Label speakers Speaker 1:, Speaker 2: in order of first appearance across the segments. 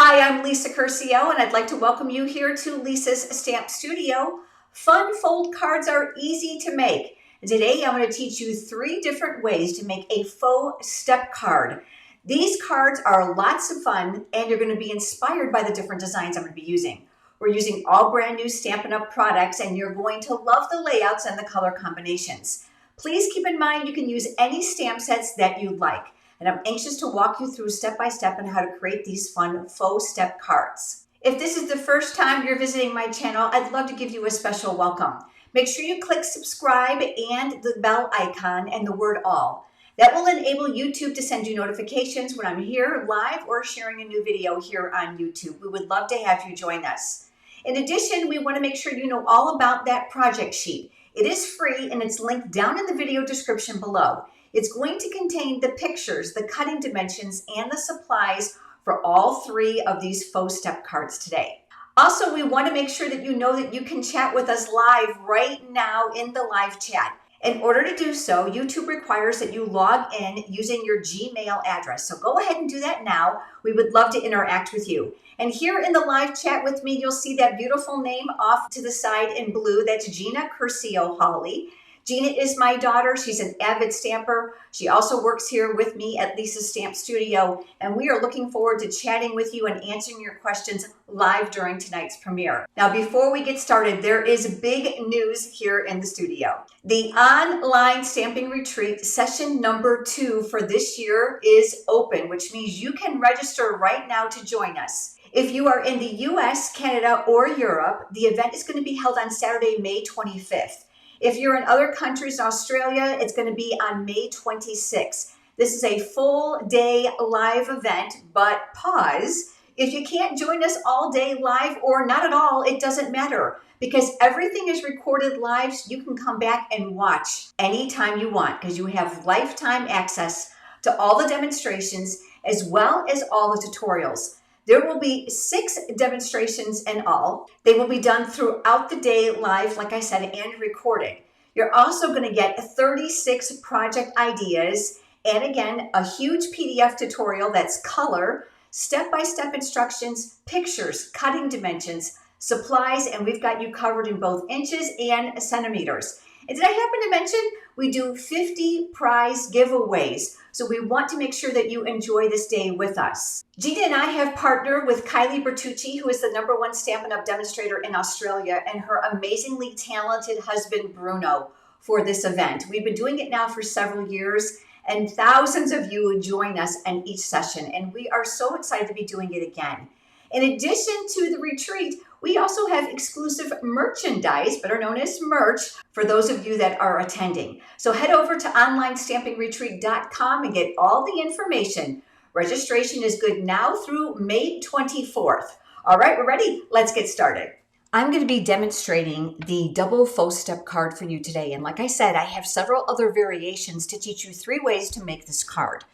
Speaker 1: Hi, I'm Lisa Curcio, and I'd like to welcome you here to Lisa's Stamp Studio. Fun fold cards are easy to make. And today I'm going to teach you 3 different ways to make a faux step card. These cards are lots of fun, and you're going to be inspired by the different designs I'm going to be using. We're using all brand new Stampin' Up! Products, and you're going to love the layouts and the color combinations. Please keep in mind you can use any stamp sets that you'd like. And I'm anxious to walk you through step by step on how to create these fun faux step cards. If this is the first time you're visiting my channel, I'd love to give you a special welcome. Make sure you click subscribe and the bell icon and the word all. That will enable YouTube to send you notifications when I'm here live or sharing a new video here on YouTube. We would love to have you join us. In addition, we want to make sure you know all about that project sheet. It is free and it's linked down in the video description below. It's going to contain the pictures, the cutting dimensions, and the supplies for all 3 of these faux step cards today. Also, we want to make sure that you know that you can chat with us live right now in the live chat. In order to do so, YouTube requires that you log in using your Gmail address. So go ahead and do that now. We would love to interact with you. And here in the live chat with me, you'll see that beautiful name off to the side in blue. That's Gina Curcio Hawley. Gina is my daughter. She's an avid stamper. She also works here with me at Lisa's Stamp Studio, and we are looking forward to chatting with you and answering your questions live during tonight's premiere. Now, before we get started, there is big news here in the studio. The online stamping retreat session number 2 for this year is open, which means you can register right now to join us. If you are in the US, Canada, or Europe, the event is going to be held on Saturday, May 25th. If you're in other countries, in Australia, it's going to be on May 26th. This is a full day live event, but pause. If you can't join us all day live or not at all, it doesn't matter because everything is recorded live so you can come back and watch anytime you want because you have lifetime access to all the demonstrations as well as all the tutorials. There will be 6 demonstrations in all. They will be done throughout the day live, like I said, and recorded. You're also going to get 36 project ideas and again, a huge PDF tutorial that's color, step-by-step instructions, pictures, cutting dimensions, supplies, and we've got you covered in both inches and centimeters. And did I happen to mention we do 50 prize giveaways? So we want to make sure that you enjoy this day with us. Gina and I have partnered with Kylie Bertucci, who is the #1 Stampin' Up! Demonstrator in Australia, and her amazingly talented husband, Bruno, for this event. We've been doing it now for several years, and thousands of you join us in each session, and we are so excited to be doing it again. In addition to the retreat, we also have exclusive merchandise, better known as merch, for those of you that are attending. So head over to onlinestampingretreat.com and get all the information. Registration is good now through May 24th. All right, we're ready. Let's get started. I'm going to be demonstrating the double faux step card for you today. And like I said, I have several other variations to teach you 3 ways to make this card.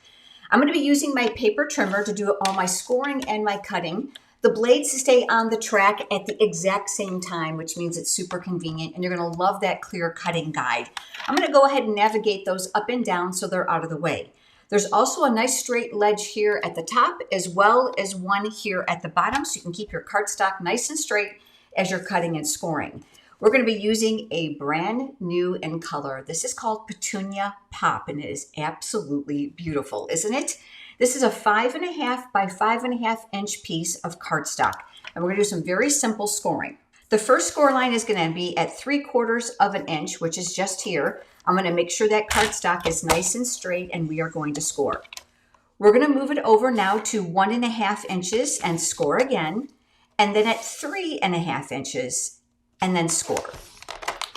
Speaker 1: I'm going to be using my paper trimmer to do all my scoring and my cutting. The blades stay on the track at the exact same time, which means it's super convenient, and you're going to love that clear cutting guide. I'm going to go ahead and navigate those up and down so they're out of the way. There's also a nice straight ledge here at the top, as well as one here at the bottom, so you can keep your cardstock nice and straight as you're cutting and scoring. We're going to be using a brand new in color. This is called Petunia Pop, and it is absolutely beautiful, isn't it? This is a 5.5 by 5.5 inch piece of cardstock, and we're going to do some very simple scoring. The first score line is going to be at 3/4 of an inch, which is just here. I'm going to make sure that cardstock is nice and straight, and we are going to score. We're going to move it over now to 1.5 inches and score again, and then at 3.5 inches and then score.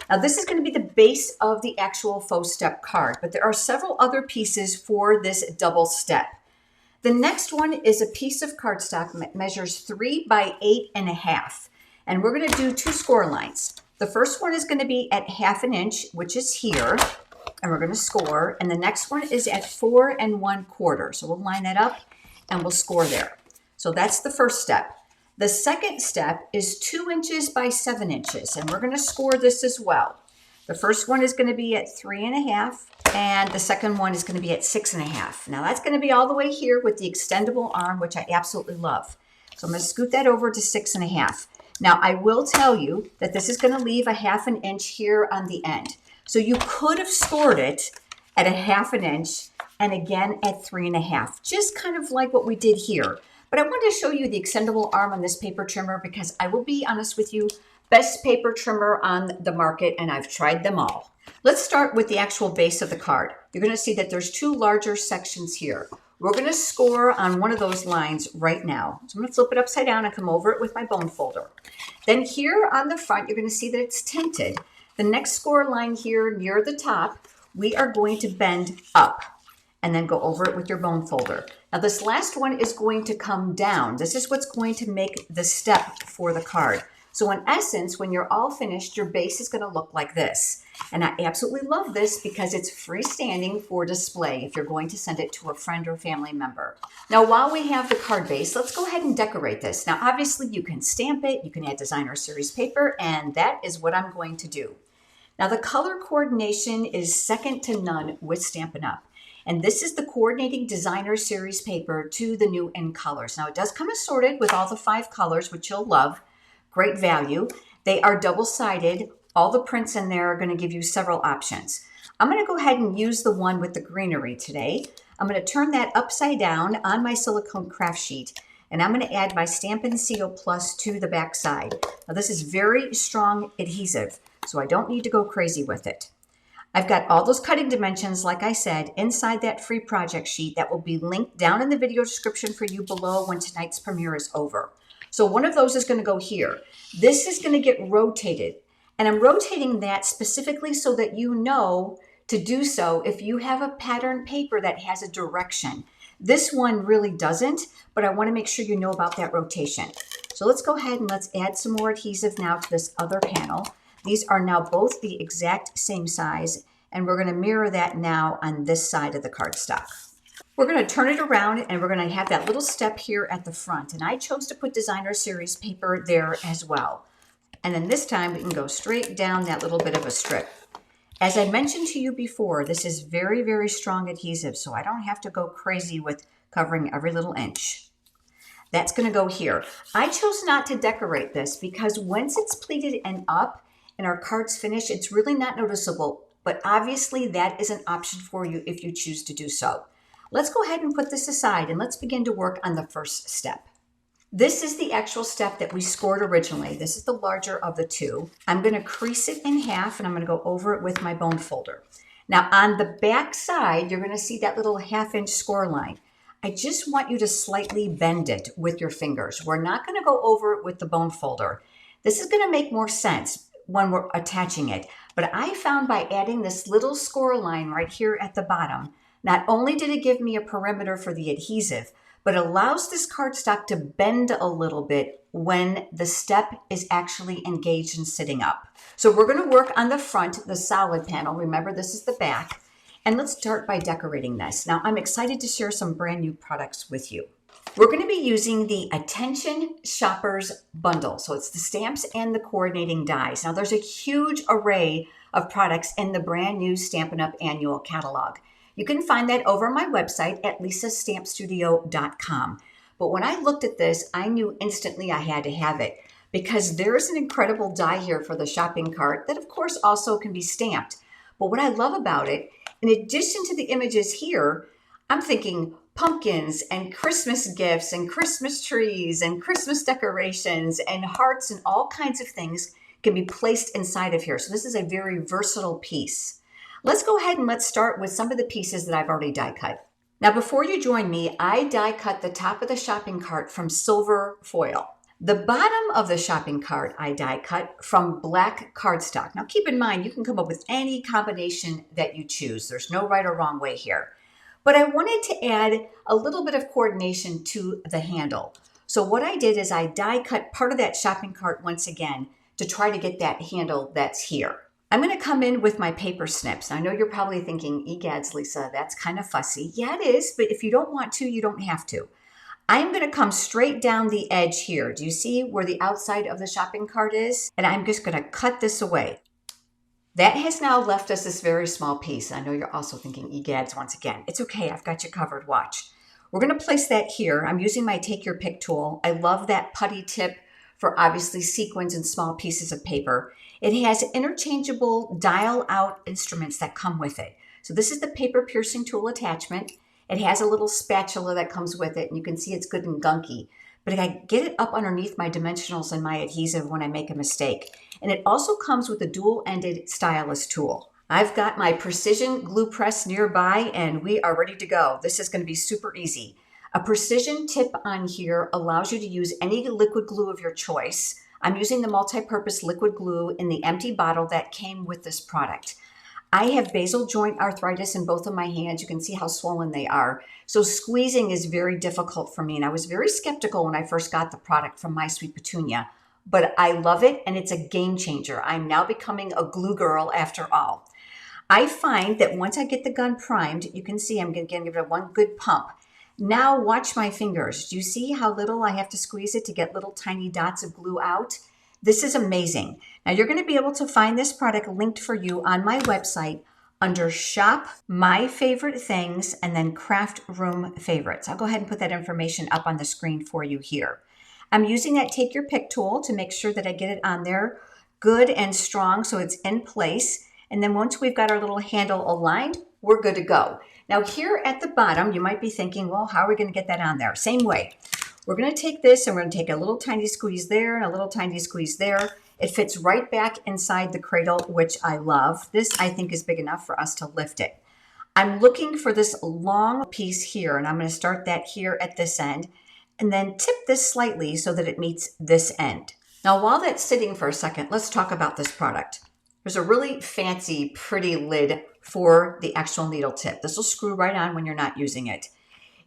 Speaker 1: Now this is going to be the base of the actual faux step card, but there are several other pieces for this double step. The next one is a piece of cardstock that measures 3 by 8.5, and we're going to do 2 score lines. The first one is going to be at 1/2 inch, which is here, and we're going to score, and the next one is at 4 1/4. So we'll line that up and we'll score there. So that's the first step. The second step is 2 inches by 7 inches, and we're going to score this as well. The first one is going to be at 3.5, and the second one is going to be at 6.5. Now that's going to be all the way here with the extendable arm, which I absolutely love. So I'm going to scoot that over to 6.5. Now I will tell you that this is going to leave a 1/2 inch here on the end. So you could have scored it at a 1/2 inch and again at 3.5, just kind of like what we did here. But I wanted to show you the extendable arm on this paper trimmer because I will be honest with you, best paper trimmer on the market, and I've tried them all. Let's start with the actual base of the card. You're going to see that there's 2 larger sections here. We're going to score on one of those lines right now. So I'm going to flip it upside down and come over it with my bone folder. Then here on the front, you're going to see that it's tinted. The next score line here near the top, we are going to bend up and then go over it with your bone folder. Now this last one is going to come down. This is what's going to make the step for the card. So in essence, when you're all finished, your base is going to look like this. And I absolutely love this because it's freestanding for display if you're going to send it to a friend or family member. Now, while we have the card base, let's go ahead and decorate this. Now, obviously, you can stamp it, you can add designer series paper, and that is what I'm going to do. Now, the color coordination is second to none with Stampin' Up. And this is the coordinating designer series paper to the new in colors. Now, it does come assorted with all the 5 colors, which you'll love. Great value. They are double-sided. All the prints in there are going to give you several options. I'm going to go ahead and use the one with the greenery today. I'm going to turn that upside down on my silicone craft sheet, and I'm going to add my Stampin' Seal Plus to the back side. Now, this is very strong adhesive, so I don't need to go crazy with it. I've got all those cutting dimensions, like I said, inside that free project sheet that will be linked down in the video description for you below when tonight's premiere is over. So one of those is going to go here. This is going to get rotated. And I'm rotating that specifically so that you know to do so if you have a pattern paper that has a direction. This one really doesn't, but I want to make sure you know about that rotation. So let's go ahead and let's add some more adhesive now to this other panel. These are now both the exact same size, and we're going to mirror that now on this side of the cardstock. We're going to turn it around and we're going to have that little step here at the front. And I chose to put designer series paper there as well. And then this time we can go straight down that little bit of a strip. As I mentioned to you before, this is very, very strong adhesive, so I don't have to go crazy with covering every little inch. That's going to go here. I chose not to decorate this because once it's pleated and up and our card's finished, it's really not noticeable. But obviously that is an option for you if you choose to do so. Let's go ahead and put this aside and let's begin to work on the first step. This is the actual step that we scored originally. This is the larger of the 2. I'm going to crease it in half and I'm going to go over it with my bone folder. Now on the back side, you're going to see that little 1/2 inch score line. I just want you to slightly bend it with your fingers. We're not going to go over it with the bone folder. This is going to make more sense when we're attaching it. But I found by adding this little score line right here at the bottom, not only did it give me a perimeter for the adhesive, but allows this cardstock to bend a little bit when the step is actually engaged and sitting up. So we're going to work on the front, the solid panel. Remember, this is the back. And let's start by decorating this. Now, I'm excited to share some brand new products with you. We're going to be using the Attention Shoppers Bundle. So it's the stamps and the coordinating dies. Now, there's a huge array of products in the brand new Stampin' Up! Annual Catalog. You can find that over on my website at lisastampstudio.com. But when I looked at this, I knew instantly I had to have it because there's an incredible die here for the shopping cart that of course also can be stamped. But what I love about it, in addition to the images here, I'm thinking pumpkins and Christmas gifts and Christmas trees and Christmas decorations and hearts and all kinds of things can be placed inside of here. So this is a very versatile piece. Let's go ahead and let's start with some of the pieces that I've already die cut. Now, before you join me, I die cut the top of the shopping cart from silver foil. The bottom of the shopping cart I die cut from black cardstock. Now, keep in mind, you can come up with any combination that you choose. There's no right or wrong way here. But I wanted to add a little bit of coordination to the handle. So what I did is I die cut part of that shopping cart once again to try to get that handle that's here. I'm going to come in with my paper snips. I know you're probably thinking, egads, Lisa, that's kind of fussy. Yeah, it is, but if you don't want to, you don't have to. I'm going to come straight down the edge here. Do you see where the outside of the shopping cart is? And I'm just going to cut this away. That has now left us this very small piece. I know you're also thinking, egads, once again. It's okay, I've got you covered, watch. We're going to place that here. I'm using my Take Your Pick tool. I love that putty tip for obviously sequins and small pieces of paper. It has interchangeable dial out instruments that come with it. So this is the paper piercing tool attachment. It has a little spatula that comes with it, and you can see it's good and gunky. But I get it up underneath my dimensionals and my adhesive when I make a mistake. And it also comes with a dual-ended stylus tool. I've got my precision glue press nearby, and we are ready to go. This is going to be super easy. A precision tip on here allows you to use any liquid glue of your choice. I'm using the multi-purpose liquid glue in the empty bottle that came with this product. I have basal joint arthritis in both of my hands. You can see how swollen they are. So squeezing is very difficult for me. And I was very skeptical when I first got the product from My Sweet Petunia, but I love it and it's a game changer. I'm now becoming a glue girl after all. I find that once I get the gun primed, you can see I'm going to give it one good pump. Now watch my fingers. Do you see how little I have to squeeze it to get little tiny dots of glue out? This is amazing. Now you're going to be able to find this product linked for you on my website under Shop, My Favorite Things, and then Craft Room Favorites. I'll go ahead and put that information up on the screen for you here. I'm using that Take Your Pick tool to make sure that I get it on there good and strong so it's in place. And then once we've got our little handle aligned, we're good to go. Now here at the bottom, you might be thinking, well, how are we going to get that on there? Same way. We're going to take this and we're going to take a little tiny squeeze there and a little tiny squeeze there. It fits right back inside the cradle, which I love. This, I think, is big enough for us to lift it. I'm looking for this long piece here, and I'm going to start that here at this end and then tip this slightly so that it meets this end. Now, while that's sitting for a second, let's talk about this product. There's a really fancy, pretty lid for the actual needle tip. This will screw right on when you're not using it.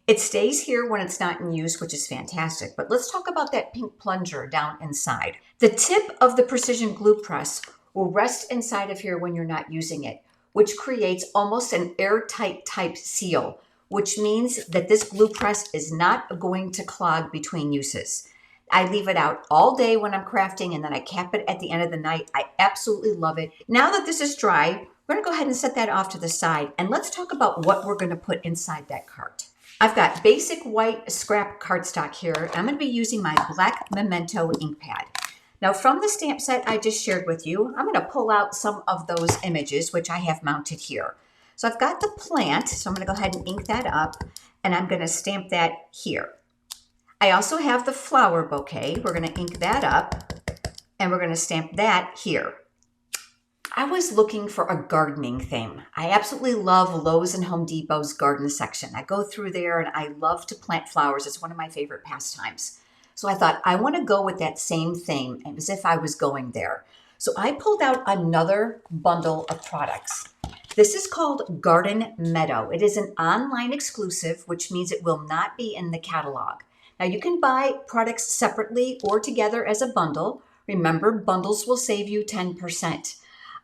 Speaker 1: It stays here when it's not in use, which is fantastic. But let's talk about that pink plunger down inside. The tip of the precision glue press will rest inside of here when you're not using it, which creates almost an airtight type seal, which means that this glue press is not going to clog between uses. I leave it out all day when I'm crafting, and then I cap it at the end of the night. I absolutely love it. Now that this is dry, we're going to go ahead and set that off to the side, and let's talk about what we're going to put inside that cart. I've got basic white scrap cardstock here, and I'm going to be using my black Memento ink pad. Now, from the stamp set I just shared with you, I'm going to pull out some of those images, which I have mounted here. So I've got the plant, so I'm going to go ahead and ink that up, and I'm going to stamp that here. I also have the flower bouquet. We're going to ink that up, and we're going to stamp that here. I was looking for a gardening theme. I absolutely love Lowe's and Home Depot's garden section. I go through there and I love to plant flowers. It's one of my favorite pastimes. So I thought I want to go with that same theme as if I was going there. So I pulled out another bundle of products. This is called Garden Meadow. It is an online exclusive, which means it will not be in the catalog. Now you can buy products separately or together as a bundle. Remember, bundles will save you 10%.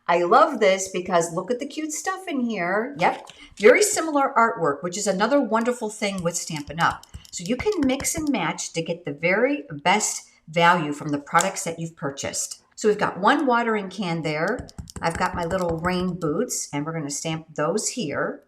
Speaker 1: I love this because look at the cute stuff in here. Yep, very similar artwork, which is another wonderful thing with Stampin' Up. So you can mix and match to get the very best value from the products that you've purchased. So we've got one watering can there. I've got my little rain boots, and we're going to stamp those here.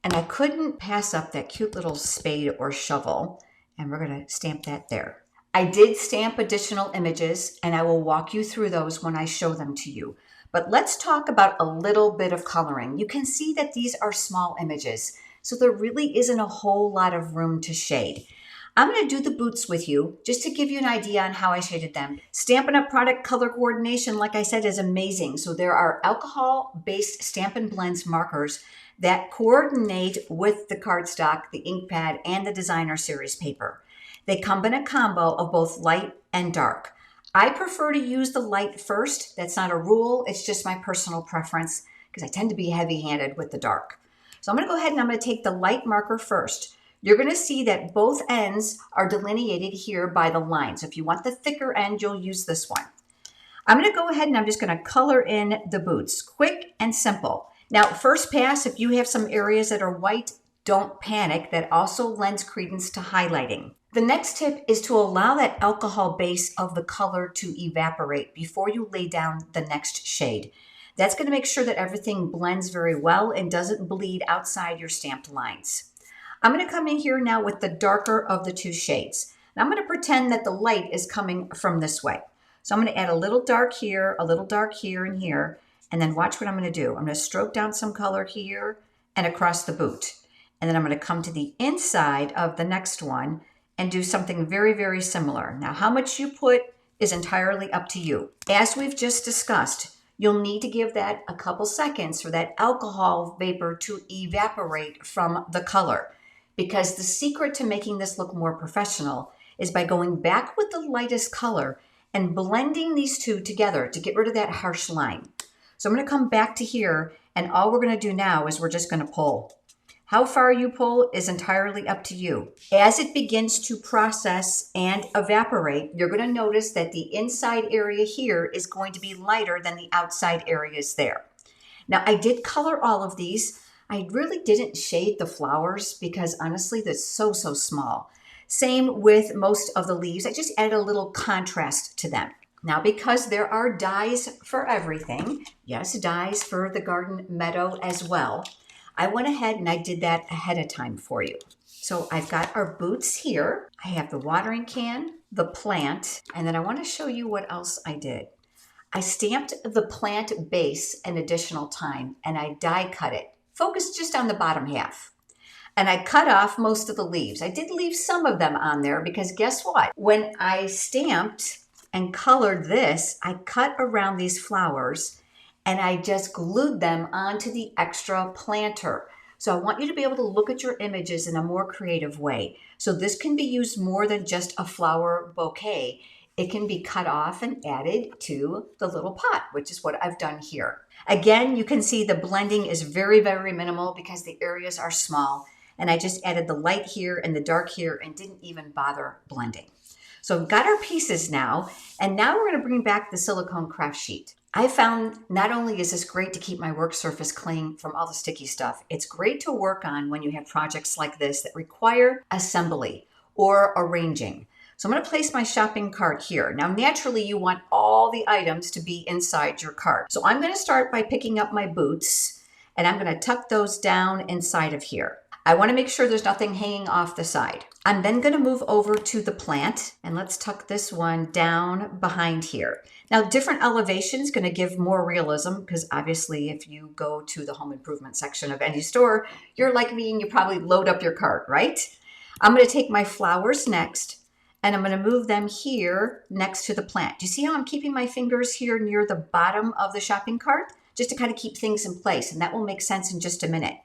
Speaker 1: And I couldn't pass up that cute little spade or shovel, and we're going to stamp that there. I did stamp additional images, and I will walk you through those when I show them to you. But let's talk about a little bit of coloring. You can see that these are small images, so there really isn't a whole lot of room to shade. I'm going to do the boots with you just to give you an idea on how I shaded them. Stampin' Up! Product color coordination, like I said, is amazing. So there are alcohol-based Stampin' Blends markers that coordinate with the cardstock, the ink pad, and the designer series paper. They come in a combo of both light and dark. I prefer to use the light first. That's not a rule. It's just my personal preference because I tend to be heavy-handed with the dark. So I'm going to go ahead and I'm going to take the light marker first. You're going to see that both ends are delineated here by the line. So if you want the thicker end, you'll use this one. I'm going to go ahead and I'm just going to color in the boots. Quick and simple. Now, first pass, if you have some areas that are white, don't panic. That also lends credence to highlighting. The next tip is to allow that alcohol base of the color to evaporate before you lay down the next shade. That's going to make sure that everything blends very well and doesn't bleed outside your stamped lines. I'm going to come in here now with the darker of the two shades. And I'm going to pretend that the light is coming from this way. So I'm going to add a little dark here, and here, and then watch what I'm going to do. I'm going to stroke down some color here and across the boot. And then I'm going to come to the inside of the next one and do something very, very similar. Now, how much you put is entirely up to you. As we've just discussed, you'll need to give that a couple seconds for that alcohol vapor to evaporate from the color. Because the secret to making this look more professional is by going back with the lightest color and blending these two together to get rid of that harsh line. So I'm going to come back to here, and all we're going to do now is we're just going to pull. How far you pull is entirely up to you. As it begins to process and evaporate, you're going to notice that the inside area here is going to be lighter than the outside areas there. Now, I did color all of these. I really didn't shade the flowers because honestly, they're so small. Same with most of the leaves. I just added a little contrast to them. Now, because there are dies for everything, yes, dies for the garden meadow as well, I went ahead and I did that ahead of time for you. So I've got our boots here. I have the watering can, the plant, and then I want to show you what else I did. I stamped the plant base an additional time and I die cut it. Focus just on the bottom half. And I cut off most of the leaves. I did leave some of them on there because guess what? When I stamped and colored this, I cut around these flowers and I just glued them onto the extra planter. So I want you to be able to look at your images in a more creative way. So this can be used more than just a flower bouquet. It can be cut off and added to the little pot, which is what I've done here. Again, you can see the blending is very, very minimal because the areas are small. And I just added the light here and the dark here and didn't even bother blending. So we've got our pieces now, and now we're going to bring back the silicone craft sheet. I found not only is this great to keep my work surface clean from all the sticky stuff, it's great to work on when you have projects like this that require assembly or arranging. So I'm going to place my shopping cart here. Now, naturally, you want all the items to be inside your cart. So I'm going to start by picking up my boots, and I'm going to tuck those down inside of here. I want to make sure there's nothing hanging off the side. I'm then going to move over to the plant, and let's tuck this one down behind here. Now, different elevations going to give more realism because obviously if you go to the home improvement section of any store, you're like me and you probably load up your cart, right? I'm going to take my flowers next, and I'm going to move them here next to the plant. Do you see how I'm keeping my fingers here near the bottom of the shopping cart? Just to kind of keep things in place, and that will make sense in just a minute.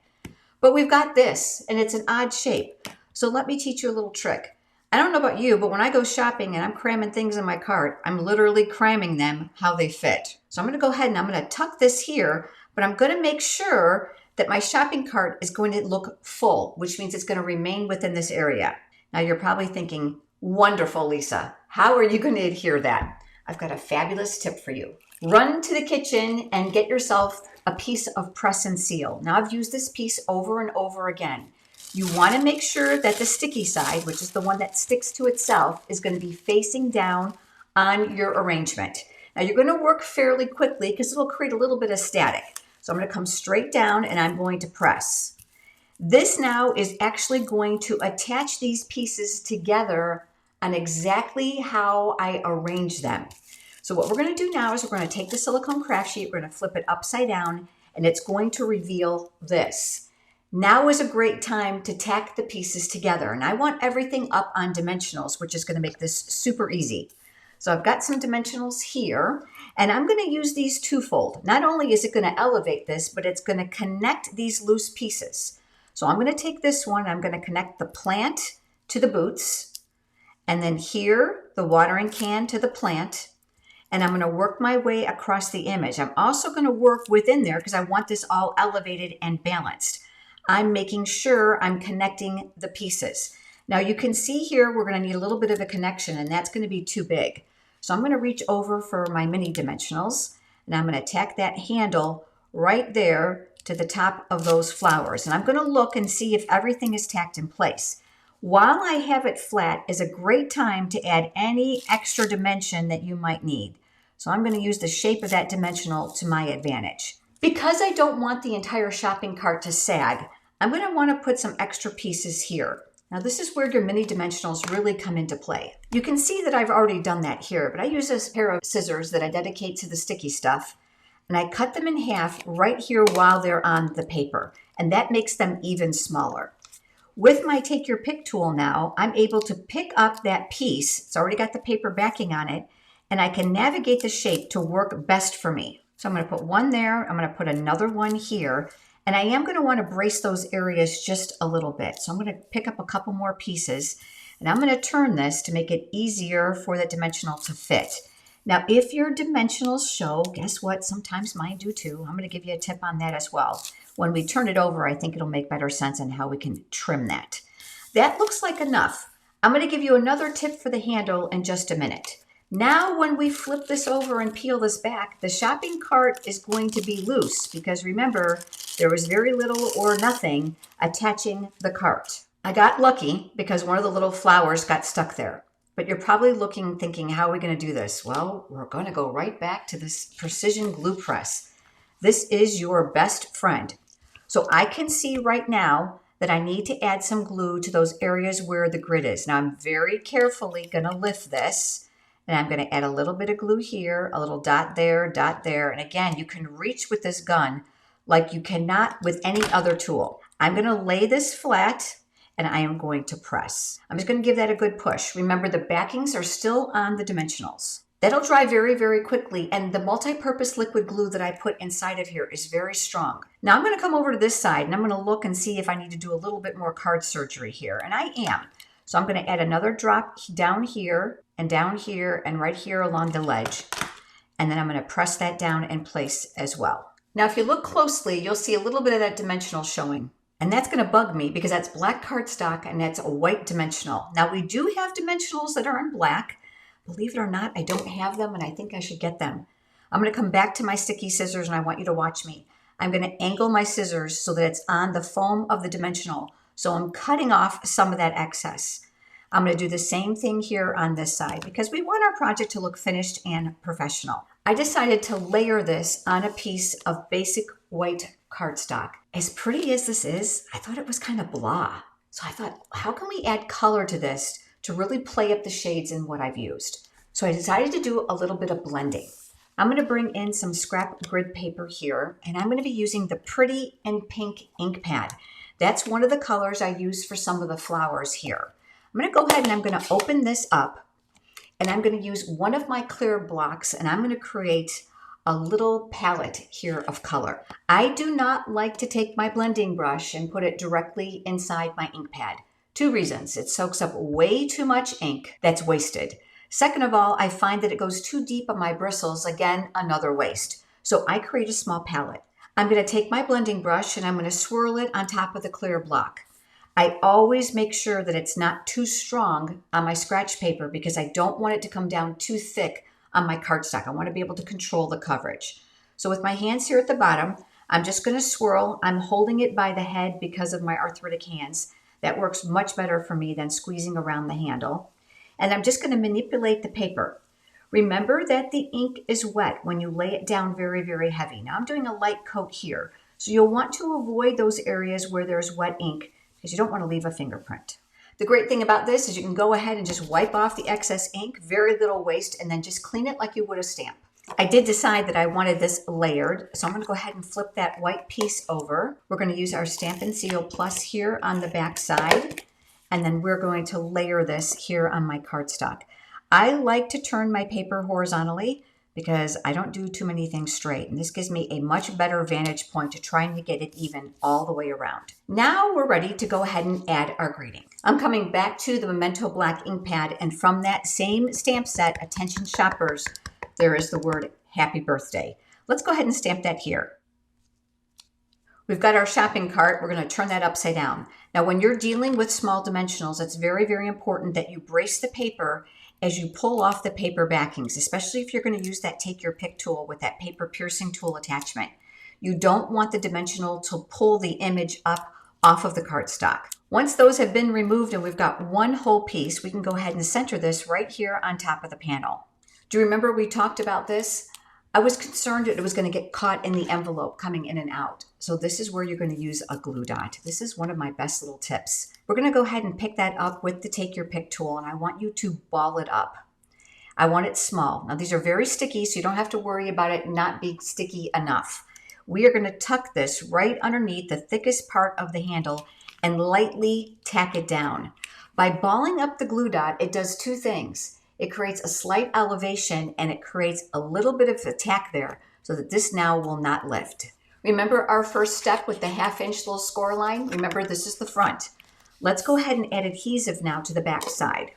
Speaker 1: But we've got this, and it's an odd shape. So let me teach you a little trick. I don't know about you, but when I go shopping and I'm cramming things in my cart, I'm literally cramming them how they fit. So I'm going to go ahead and I'm going to tuck this here, but I'm going to make sure that my shopping cart is going to look full, which means it's going to remain within this area. Now you're probably thinking, wonderful, Lisa. How are you going to adhere that? I've got a fabulous tip for you. Run to the kitchen and get yourself a piece of press and seal. Now I've used this piece over and over again. You want to make sure that the sticky side, which is the one that sticks to itself, is going to be facing down on your arrangement. Now you're going to work fairly quickly because it'll create a little bit of static. So I'm going to come straight down and I'm going to press. This now is actually going to attach these pieces together on exactly how I arrange them. So what we're going to do now is we're going to take the silicone craft sheet, we're going to flip it upside down, and it's going to reveal this. Now is a great time to tack the pieces together. And I want everything up on dimensionals, which is going to make this super easy. So I've got some dimensionals here, and I'm going to use these twofold. Not only is it going to elevate this, but it's going to connect these loose pieces. So I'm going to take this one, I'm going to connect the plant to the boots, and then here, the watering can to the plant. And I'm going to work my way across the image. I'm also going to work within there because I want this all elevated and balanced. I'm making sure I'm connecting the pieces. Now you can see here we're going to need a little bit of a connection, and that's going to be too big. So I'm going to reach over for my mini dimensionals, and I'm going to tack that handle right there to the top of those flowers. And I'm going to look and see if everything is tacked in place. While I have it flat is a great time to add any extra dimension that you might need. So I'm going to use the shape of that dimensional to my advantage. Because I don't want the entire shopping cart to sag, I'm going to want to put some extra pieces here. Now this is where your mini dimensionals really come into play. You can see that I've already done that here, but I use this pair of scissors that I dedicate to the sticky stuff, and I cut them in half right here while they're on the paper, and that makes them even smaller. With my Take Your Pick tool now, I'm able to pick up that piece. It's already got the paper backing on it, and I can navigate the shape to work best for me. So I'm going to put one there, I'm going to put another one here, and I am going to want to brace those areas just a little bit. So I'm going to pick up a couple more pieces, and I'm going to turn this to make it easier for the dimensional to fit. Now, if your dimensionals show, guess what? Sometimes mine do too. I'm going to give you a tip on that as well. When we turn it over, I think it'll make better sense on how we can trim that. That looks like enough. I'm going to give you another tip for the handle in just a minute. Now, when we flip this over and peel this back, the shopping cart is going to be loose because remember, there was very little or nothing attaching the cart. I got lucky because one of the little flowers got stuck there. But you're probably looking, thinking, how are we going to do this? Well, we're going to go right back to this precision glue press. This is your best friend. So I can see right now that I need to add some glue to those areas where the grid is. Now I'm very carefully going to lift this, and I'm going to add a little bit of glue here, a little dot there, and again, you can reach with this gun like you cannot with any other tool. I'm going to lay this flat, and I am going to press. I'm just going to give that a good push. Remember, the backings are still on the dimensionals. That'll dry very, very quickly, and the multi-purpose liquid glue that I put inside of here is very strong. Now I'm going to come over to this side, and I'm going to look and see if I need to do a little bit more card surgery here, and I am. So I'm going to add another drop down here, and right here along the ledge, and then I'm going to press that down in place as well. Now if you look closely, you'll see a little bit of that dimensional showing. And that's going to bug me because that's black cardstock and that's a white dimensional. Now we do have dimensionals that are in black. Believe it or not, I don't have them and I think I should get them. I'm going to come back to my sticky scissors and I want you to watch me. I'm going to angle my scissors so that it's on the foam of the dimensional. So I'm cutting off some of that excess. I'm going to do the same thing here on this side because we want our project to look finished and professional. I decided to layer this on a piece of basic white cardstock. As pretty as this is, I thought it was kind of blah. So I thought, how can we add color to this to really play up the shades in what I've used? So I decided to do a little bit of blending. I'm going to bring in some scrap grid paper here, and I'm going to be using the Pretty and Pink ink pad. That's one of the colors I use for some of the flowers here. I'm going to go ahead and I'm going to open this up, and I'm going to use one of my clear blocks, and I'm going to create a little palette here of color. I do not like to take my blending brush and put it directly inside my ink pad. Two reasons. It soaks up way too much ink that's wasted. Second of all, I find that it goes too deep on my bristles. Again, another waste. So I create a small palette. I'm going to take my blending brush and I'm going to swirl it on top of the clear block. I always make sure that it's not too strong on my scratch paper because I don't want it to come down too thick on my cardstock. I want to be able to control the coverage. So with my hands here at the bottom, I'm just going to swirl. I'm holding it by the head because of my arthritic hands. That works much better for me than squeezing around the handle. And I'm just going to manipulate the paper. Remember that the ink is wet when you lay it down very, very heavy. Now I'm doing a light coat here. So you'll want to avoid those areas where there's wet ink because you don't want to leave a fingerprint. The great thing about this is you can go ahead and just wipe off the excess ink, very little waste, and then just clean it like you would a stamp. I did decide that I wanted this layered, so I'm going to go ahead and flip that white piece over. We're going to use our Stampin' Seal Plus here on the back side, and then we're going to layer this here on my cardstock. I like to turn my paper horizontally because I don't do too many things straight, and this gives me a much better vantage point to trying to get it even all the way around. Now we're ready to go ahead and add our greeting. I'm coming back to the Memento Black ink pad, and from that same stamp set, Attention Shoppers, there is the word Happy Birthday. Let's go ahead and stamp that here. We've got our shopping cart. We're going to turn that upside down. Now, when you're dealing with small dimensionals, it's very, very important that you brace the paper as you pull off the paper backings, especially if you're going to use that Take Your Pick tool with that paper piercing tool attachment. You don't want the dimensional to pull the image up off of the cardstock. Once those have been removed and we've got one whole piece, we can go ahead and center this right here on top of the panel. Do you remember we talked about this? I was concerned that it was going to get caught in the envelope coming in and out. So this is where you're going to use a glue dot. This is one of my best little tips. We're going to go ahead and pick that up with the Take Your Pick tool, and I want you to ball it up. I want it small. Now these are very sticky, so you don't have to worry about it not being sticky enough. We are going to tuck this right underneath the thickest part of the handle and lightly tack it down. By balling up the glue dot, it does two things. It creates a slight elevation and it creates a little bit of a tack there so that this now will not lift. Remember our first step with the 1/2 inch little score line? Remember, this is the front. Let's go ahead and add adhesive now to the back side.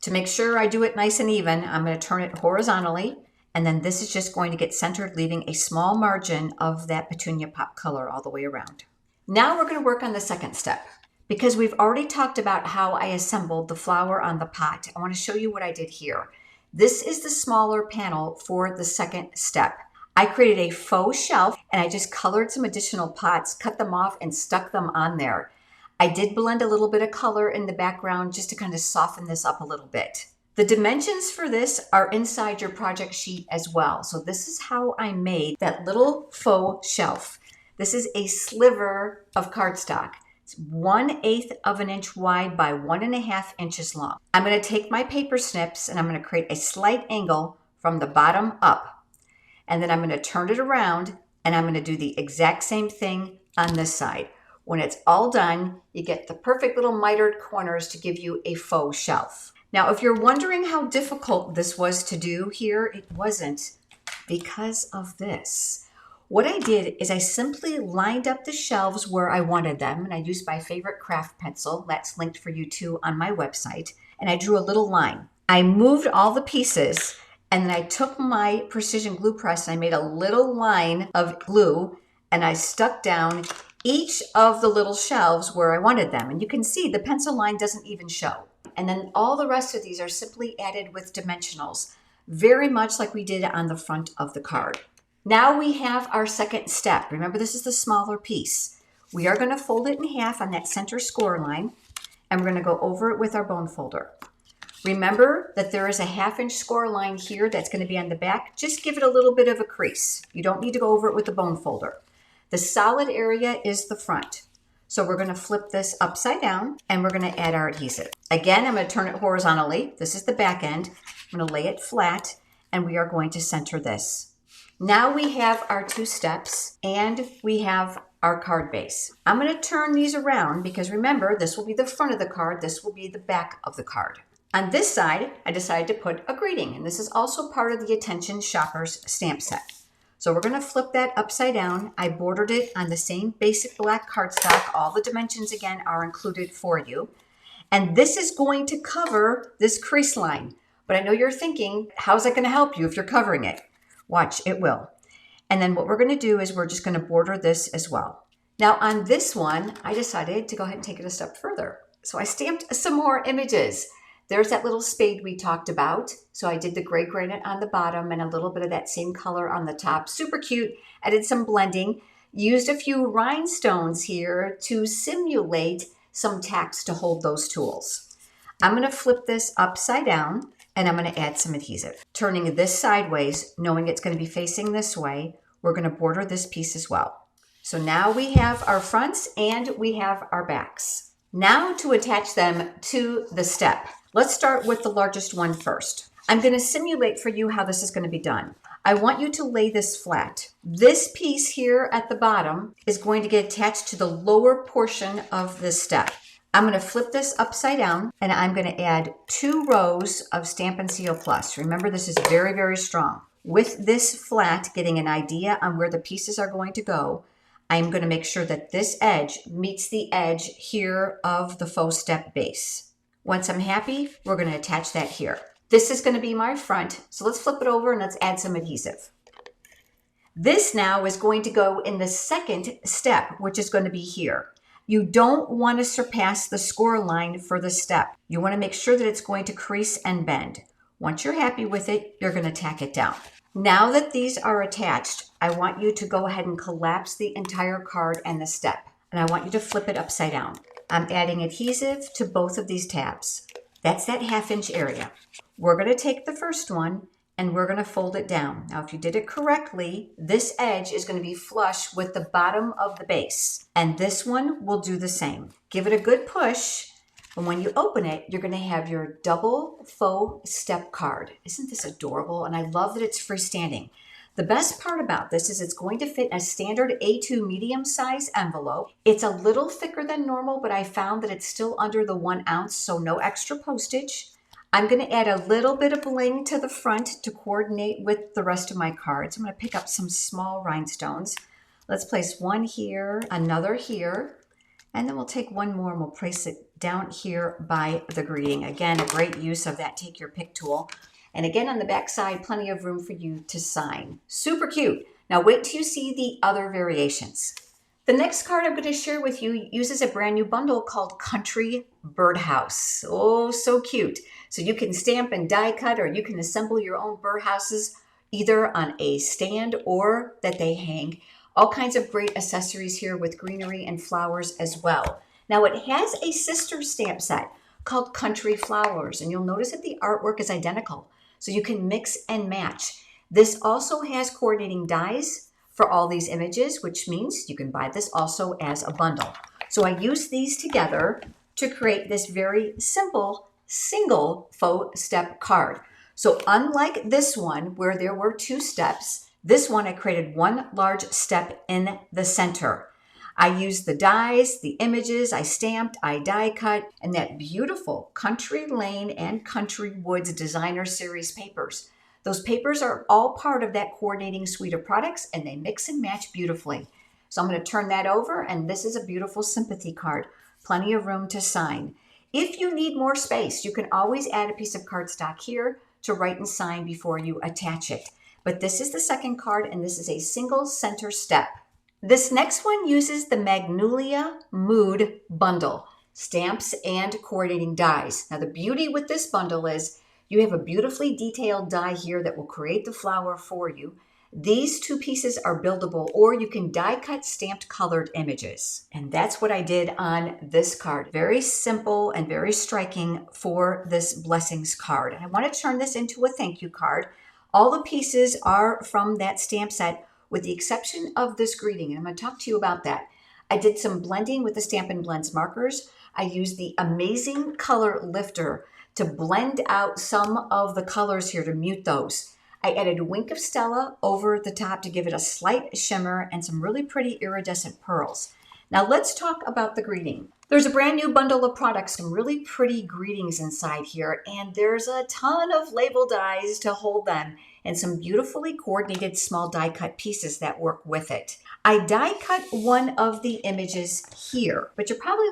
Speaker 1: To make sure I do it nice and even, I'm going to turn it horizontally, and then this is just going to get centered, leaving a small margin of that petunia pop color all the way around. Now we're going to work on the second step. Because we've already talked about how I assembled the flower on the pot, I want to show you what I did here. This is the smaller panel for the second step. I created a faux shelf and I just colored some additional pots, cut them off and stuck them on there. I did blend a little bit of color in the background just to kind of soften this up a little bit. The dimensions for this are inside your project sheet as well. So this is how I made that little faux shelf. This is a sliver of cardstock. It's 1/8 of an inch wide by 1.5 inches long. I'm going to take my paper snips and I'm going to create a slight angle from the bottom up. And then I'm going to turn it around and I'm going to do the exact same thing on this side. When it's all done, you get the perfect little mitered corners to give you a faux shelf. Now, if you're wondering how difficult this was to do here, it wasn't because of this. What I did is I simply lined up the shelves where I wanted them, and I used my favorite craft pencil, that's linked for you too on my website, and I drew a little line. I moved all the pieces, and then I took my precision glue press and I made a little line of glue, and I stuck down each of the little shelves where I wanted them. And you can see the pencil line doesn't even show. And then all the rest of these are simply added with dimensionals, very much like we did on the front of the card. Now we have our second step. Remember, this is the smaller piece. We are going to fold it in half on that center score line, and we're going to go over it with our bone folder. Remember that there is a 1/2 inch score line here that's going to be on the back. Just give it a little bit of a crease. You don't need to go over it with the bone folder. The solid area is the front. So we're going to flip this upside down and we're going to add our adhesive. Again, I'm going to turn it horizontally. This is the back end. I'm going to lay it flat and we are going to center this. Now we have our 2 steps and we have our card base. I'm going to turn these around because remember, this will be the front of the card. This will be the back of the card. On this side, I decided to put a greeting, and this is also part of the Attention Shoppers stamp set. So we're going to flip that upside down. I bordered it on the same basic black cardstock. All the dimensions again are included for you. And this is going to cover this crease line. But I know you're thinking, how's that going to help you if you're covering it? Watch, it will. And then what we're going to do is we're just going to border this as well. Now on this one, I decided to go ahead and take it a step further. So I stamped some more images. There's that little spade we talked about. So I did the gray granite on the bottom and a little bit of that same color on the top. Super cute. I did some blending. Used a few rhinestones here to simulate some tacks to hold those tools. I'm going to flip this upside down and I'm going to add some adhesive. Turning this sideways, knowing it's going to be facing this way, we're going to border this piece as well. So now we have our fronts and we have our backs. Now to attach them to the step. Let's start with the largest one first. I'm going to simulate for you how this is going to be done. I want you to lay this flat. This piece here at the bottom is going to get attached to the lower portion of this step. I'm going to flip this upside down and I'm going to add 2 rows of Stampin' Seal Plus. Remember, this is very, very strong. With this flat, getting an idea on where the pieces are going to go, I'm going to make sure that this edge meets the edge here of the faux step base. Once I'm happy, we're going to attach that here. This is going to be my front, so let's flip it over and let's add some adhesive. This now is going to go in the second step, which is going to be here. You don't want to surpass the score line for the step. You want to make sure that it's going to crease and bend. Once you're happy with it, you're going to tack it down. Now that these are attached, I want you to go ahead and collapse the entire card and the step. And I want you to flip it upside down. I'm adding adhesive to both of these tabs. That's that 1/2 inch area. We're going to take the first one and we're going to fold it down. Now, if you did it correctly, this edge is going to be flush with the bottom of the base, and this one will do the same. Give it a good push, and when you open it, you're going to have your double faux step card. Isn't this adorable? And I love that it's freestanding. The best part about this is it's going to fit a standard A2 medium size envelope. It's a little thicker than normal, but I found that it's still under the 1 ounce, so no extra postage. I'm going to add a little bit of bling to the front to coordinate with the rest of my cards. I'm going to pick up some small rhinestones. Let's place one here, another here, and then we'll take one more and we'll place it down here by the greeting. Again, a great use of that take your pick tool. And again, on the back side, plenty of room for you to sign. Super cute. Now wait till you see the other variations. The next card I'm going to share with you uses a brand new bundle called Country Birdhouse. Oh, so cute. So you can stamp and die cut, or you can assemble your own birdhouses either on a stand or that they hang. All kinds of great accessories here with greenery and flowers as well. Now it has a sister stamp set called Country Flowers, and you'll notice that the artwork is identical. So you can mix and match. This also has coordinating dies for all these images, which means you can buy this also as a bundle. So I use these together to create this very simple single faux step card. So unlike this one where there were 2 steps, this one I created 1 large step in the center. I used the dies, the images, I stamped, I die cut, and that beautiful Country Lane and Country Woods Designer Series papers. Those papers are all part of that coordinating suite of products, and they mix and match beautifully. So I'm going to turn that over, and this is a beautiful sympathy card. Plenty of room to sign. If you need more space, you can always add a piece of cardstock here to write and sign before you attach it. But this is the second card, and this is a single center step. This next one uses the Magnolia Mood Bundle, stamps and coordinating dies. Now the beauty with this bundle is you have a beautifully detailed die here that will create the flower for you. These 2 pieces are buildable, or you can die cut stamped colored images. And that's what I did on this card. Very simple and very striking for this blessings card. And I want to turn this into a thank you card. All the pieces are from that stamp set with the exception of this greeting. And I'm going to talk to you about that. I did some blending with the Stampin' Blends markers. I used the Amazing Color Lifter to blend out some of the colors here to mute those. I added a wink of Stella over the top to give it a slight shimmer and some really pretty iridescent pearls. Now let's talk about the greeting. There's a brand new bundle of products, some really pretty greetings inside here, and there's a ton of label dies to hold them and some beautifully coordinated small die cut pieces that work with it. I die cut one of the images here, but you're probably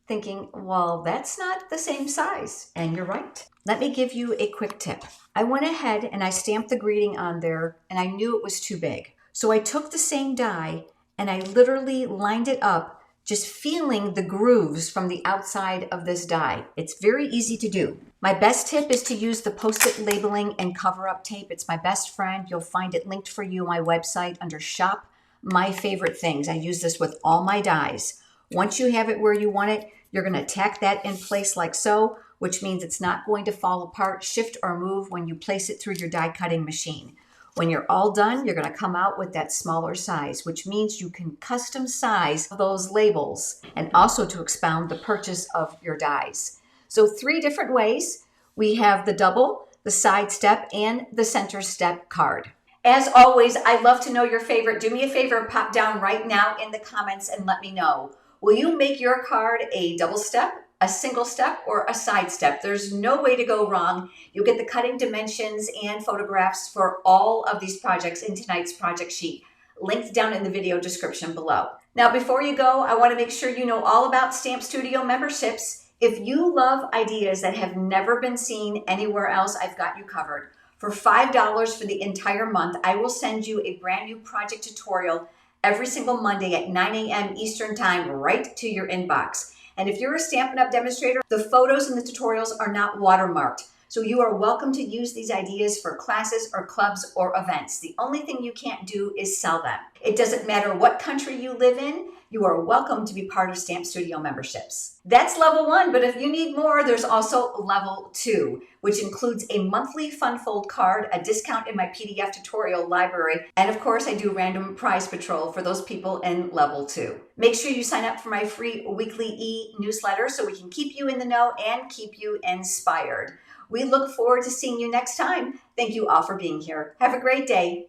Speaker 1: thinking, well, that's not the same size. And you're right. Let me give you a quick tip. I went ahead and I stamped the greeting on there, and I knew it was too big. So I took the same die and I literally lined it up, just feeling the grooves from the outside of this die. It's very easy to do. My best tip is to use the Post-it labeling and cover-up tape. It's my best friend. You'll find it linked for you on my website under Shop My Favorite Things. I use this with all my dies. Once you have it where you want it, you're going to tack that in place like so, which means it's not going to fall apart, shift, or move when you place it through your die cutting machine. When you're all done, you're going to come out with that smaller size, which means you can custom size those labels and also to expound the purchase of your dies. So 3 different ways. We have the double, the side step, and the center step card. As always, I'd love to know your favorite. Do me a favor, pop down right now in the comments and let me know. Will you make your card a double step, a single step, or a side step? There's no way to go wrong. You'll get the cutting dimensions and photographs for all of these projects in tonight's project sheet, linked down in the video description below. Now, before you go, I want to make sure you know all about Stamp Studio memberships. If you love ideas that have never been seen anywhere else, I've got you covered. For $5 for the entire month, I will send you a brand new project tutorial every single Monday at 9 a.m. Eastern Time right to your inbox. And if you're a Stampin' Up! Demonstrator, the photos and the tutorials are not watermarked. So you are welcome to use these ideas for classes or clubs or events. The only thing you can't do is sell them. It doesn't matter what country you live in, you are welcome to be part of Stamp Studio memberships. That's level 1, but if you need more, there's also level 2, which includes a monthly fun fold card, a discount in my PDF tutorial library, and of course I do random prize patrol for those people in level 2. Make sure you sign up for my free weekly e-newsletter so we can keep you in the know and keep you inspired. We look forward to seeing you next time. Thank you all for being here. Have a great day.